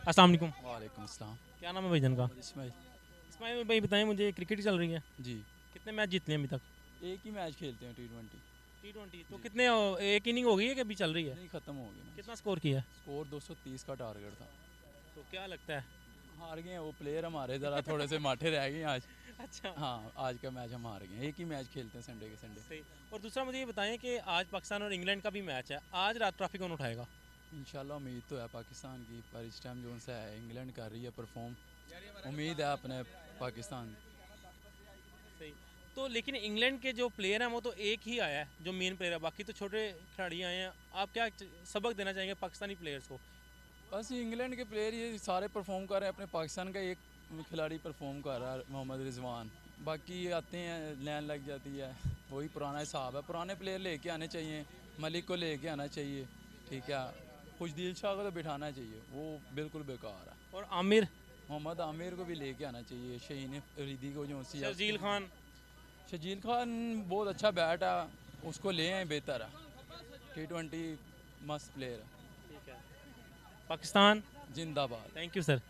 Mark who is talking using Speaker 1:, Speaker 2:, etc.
Speaker 1: अस्सलाम वालेकुम।
Speaker 2: वालेकुम अस्सलाम।
Speaker 1: क्या नाम है भाईजान का?
Speaker 2: इस्माइल।
Speaker 1: इस्माइल भाई बताएं मुझे, क्रिकेट ही चल रही है,
Speaker 2: जी।
Speaker 1: कितने मैच जीतने हैं अभी तक?
Speaker 2: एक ही मैच खेलते हैं T20।
Speaker 1: T20 तो
Speaker 2: जी।
Speaker 1: कितने एक इनिंग हो गई है कि अभी चल रही है?
Speaker 2: नहीं, ख़त्म हो गया
Speaker 1: कितना
Speaker 2: मैच।
Speaker 1: स्कोर किया है?
Speaker 2: स्कोर 230 का टारगेट था।
Speaker 1: तो क्या लगता है?
Speaker 2: हार गए हैं वो प्लेयर हमारे, ज़रा थोड़े से माठे रह गए हैं आज।
Speaker 1: अच्छा।
Speaker 2: हाँ, आज का मैच हम हार गए हैं। एक ही मैच खेलते हैं संडे के संडे।
Speaker 1: सही। और दूसरा मुझे ये बताएं कि आज पाकिस्तान और इंग्लैंड का भी मैच है, आज रात ट्रॉफी कौन उठाएगा?
Speaker 2: इंशाल्लाह उम्मीद तो है पाकिस्तान की, पर इस टाइम जो सा है इंग्लैंड कर रही है परफॉर्म। उम्मीद है अपने पाकिस्तान।
Speaker 1: सही। तो लेकिन इंग्लैंड के जो प्लेयर हैं वो तो एक ही आया है जो मेन प्लेयर है, बाकी तो छोटे खिलाड़ी आए हैं। आप क्या सबक देना चाहेंगे पाकिस्तानी प्लेयर्स को?
Speaker 2: बस इंग्लैंड के प्लेयर ये सारे परफॉर्म कर रहे हैं, अपने पाकिस्तान का एक खिलाड़ी परफॉर्म कर रहा है, मोहम्मद रिजवान। बाकी ये आते हैं, लाइन लग जाती है, वही पुराना हिसाब है। पुराने प्लेयर लेके आने चाहिए, मलिक को लेके आना चाहिए, ठीक है। खुशदिल शाह को तो बिठाना चाहिए, वो बिल्कुल बेकार है।
Speaker 1: और आमिर,
Speaker 2: मोहम्मद आमिर को भी लेके आना चाहिए, शहीन अफरीदी को जो सी है उसको
Speaker 1: शर्जील
Speaker 2: भी।
Speaker 1: खान।
Speaker 2: शजील खान बहुत अच्छा बैट है, उसको ले आए बेहतर है। T20 मस्त प्लेयर है।
Speaker 1: ठीक है। पाकिस्तान।
Speaker 2: जिंदाबाद।
Speaker 1: Thank you sir.